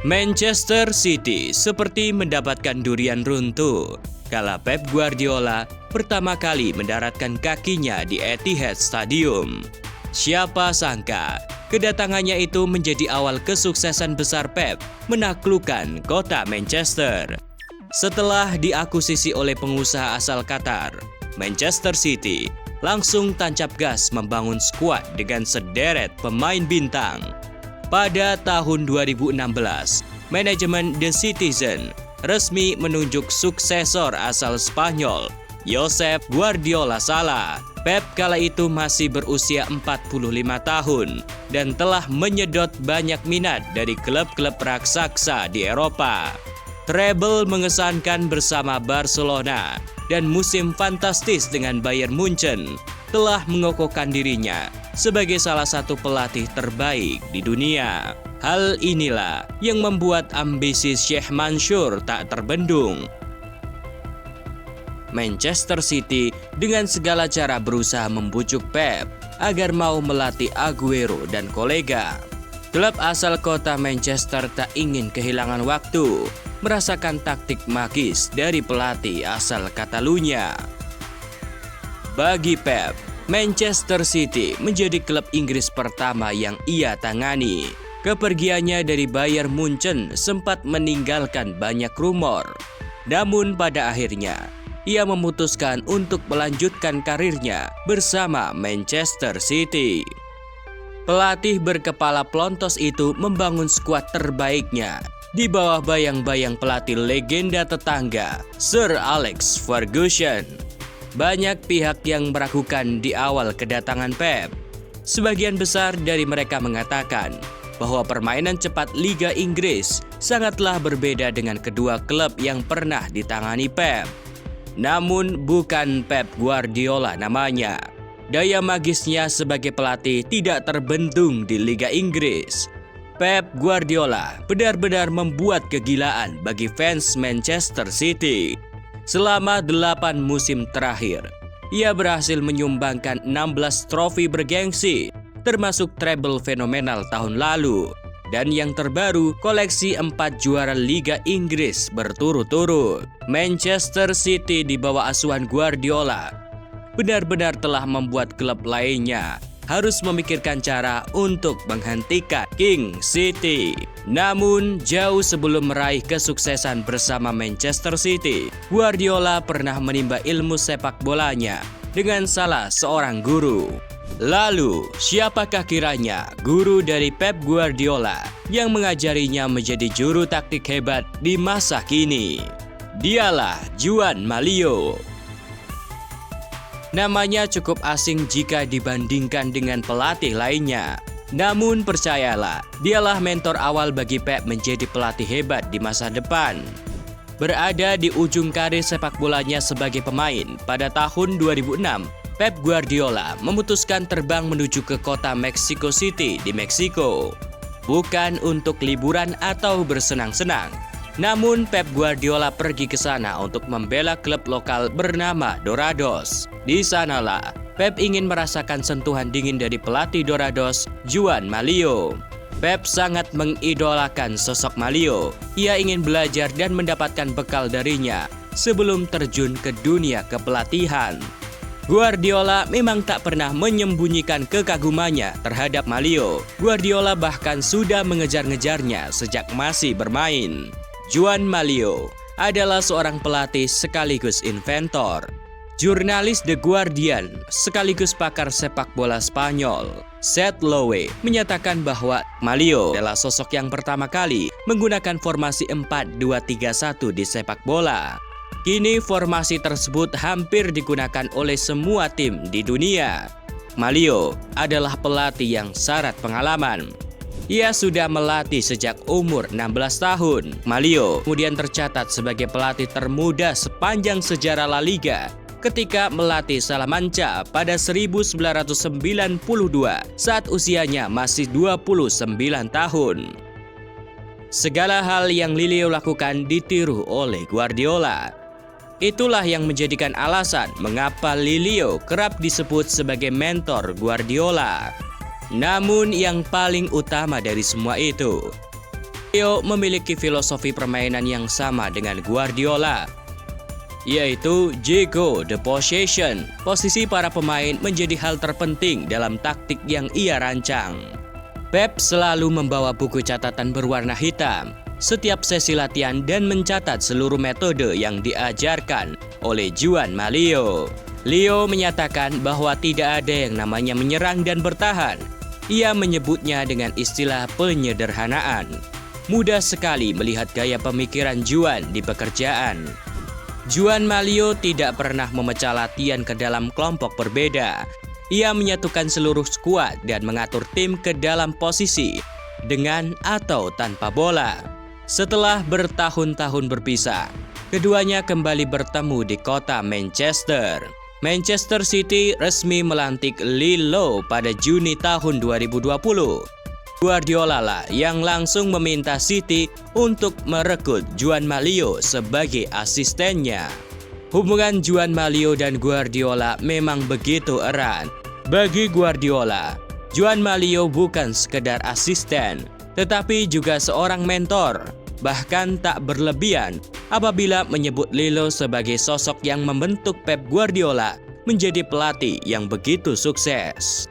Manchester City seperti mendapatkan durian runtuh kala Pep Guardiola pertama kali mendaratkan kakinya di Etihad Stadium. Siapa sangka kedatangannya itu menjadi awal kesuksesan besar Pep menaklukkan kota Manchester. Setelah diakuisisi oleh pengusaha asal Qatar, Manchester City langsung tancap gas membangun skuad dengan sederet pemain bintang. Pada tahun 2016, manajemen The Citizen resmi menunjuk suksesor asal Spanyol, Josep Guardiola Sala. Pep kala itu masih berusia 45 tahun dan telah menyedot banyak minat dari klub-klub raksasa di Eropa. Treble mengesankan bersama Barcelona dan musim fantastis dengan Bayern Munchen telah mengokohkan dirinya sebagai salah satu pelatih terbaik di dunia. Hal inilah yang membuat ambisi Sheikh Mansour tak terbendung. Manchester City dengan segala cara berusaha membujuk Pep agar mau melatih Aguero dan kolega. Klub asal kota Manchester tak ingin kehilangan waktu merasakan taktik magis dari pelatih asal Catalunya. Bagi Pep, Manchester City menjadi klub Inggris pertama yang ia tangani. Kepergiannya dari Bayern Munchen sempat meninggalkan banyak rumor. Namun pada akhirnya, ia memutuskan untuk melanjutkan karirnya bersama Manchester City. Pelatih berkepala plontos itu membangun skuad terbaiknya di bawah bayang-bayang pelatih legenda tetangga, Sir Alex Ferguson. Banyak pihak yang meragukan di awal kedatangan Pep. Sebagian besar dari mereka mengatakan bahwa permainan cepat Liga Inggris sangatlah berbeda dengan kedua klub yang pernah ditangani Pep. Namun bukan Pep Guardiola namanya. Daya magisnya sebagai pelatih tidak terbendung di Liga Inggris. Pep Guardiola benar-benar membuat kegilaan bagi fans Manchester City. Selama 8 musim terakhir, ia berhasil menyumbangkan 16 trofi bergengsi, termasuk treble fenomenal tahun lalu. Dan yang terbaru, koleksi 4 juara Liga Inggris berturut-turut. Manchester City di bawah asuhan Guardiola benar-benar telah membuat klub lainnya harus memikirkan cara untuk menghentikan King City. Namun, jauh sebelum meraih kesuksesan bersama Manchester City, Guardiola pernah menimba ilmu sepak bolanya dengan salah seorang guru. Lalu, siapakah kiranya guru dari Pep Guardiola yang mengajarinya menjadi juru taktik hebat di masa kini? Dialah Joan Malio. Namanya cukup asing jika dibandingkan dengan pelatih lainnya. Namun percayalah, dialah mentor awal bagi Pep menjadi pelatih hebat di masa depan. Berada di ujung karir sepak bolanya sebagai pemain, pada tahun 2006, Pep Guardiola memutuskan terbang menuju ke kota Mexico City di Meksiko. Bukan untuk liburan atau bersenang-senang. Namun Pep Guardiola pergi ke sana untuk membela klub lokal bernama Dorados. Di sanalah Pep ingin merasakan sentuhan dingin dari pelatih Dorados, Joan Malio. Pep sangat mengidolakan sosok Malio. Ia ingin belajar dan mendapatkan bekal darinya sebelum terjun ke dunia kepelatihan. Guardiola memang tak pernah menyembunyikan kekagumannya terhadap Malio. Guardiola bahkan sudah mengejar-ngejarnya sejak masih bermain. Joan Malio adalah seorang pelatih sekaligus inventor. Jurnalis The Guardian sekaligus pakar sepak bola Spanyol, Seth Lowe, menyatakan bahwa Malio adalah sosok yang pertama kali menggunakan formasi 4-2-3-1 di sepak bola. Kini formasi tersebut hampir digunakan oleh semua tim di dunia. Malio adalah pelatih yang syarat pengalaman. Ia sudah melatih sejak umur 16 tahun. Malio kemudian tercatat sebagai pelatih termuda sepanjang sejarah La Liga ketika melatih Salamanca pada 1992 saat usianya masih 29 tahun. Segala hal yang Lilio lakukan ditiru oleh Guardiola. Itulah yang menjadikan alasan mengapa Lilio kerap disebut sebagai mentor Guardiola. Namun yang paling utama dari semua itu, Leo memiliki filosofi permainan yang sama dengan Guardiola, yaitu Jago the Possession. Posisi para pemain menjadi hal terpenting dalam taktik yang ia rancang. Pep selalu membawa buku catatan berwarna hitam setiap sesi latihan dan mencatat seluruh metode yang diajarkan oleh Joan Malio. Leo menyatakan bahwa tidak ada yang namanya menyerang dan bertahan. Ia menyebutnya dengan istilah penyederhanaan. Mudah sekali melihat gaya pemikiran Joan di pekerjaan. Joan Malio tidak pernah memecah latihan ke dalam kelompok berbeda. Ia menyatukan seluruh skuad dan mengatur tim ke dalam posisi dengan atau tanpa bola. Setelah bertahun-tahun berpisah, keduanya kembali bertemu di kota Manchester. Manchester City resmi melantik Lilo pada Juni tahun 2020. Guardiola lah yang langsung meminta City untuk merekrut Joan Malio sebagai asistennya. Hubungan Joan Malio dan Guardiola memang begitu erat. Bagi Guardiola, Joan Malio bukan sekedar asisten, tetapi juga seorang mentor. Bahkan tak berlebihan apabila menyebut Lilo sebagai sosok yang membentuk Pep Guardiola menjadi pelatih yang begitu sukses.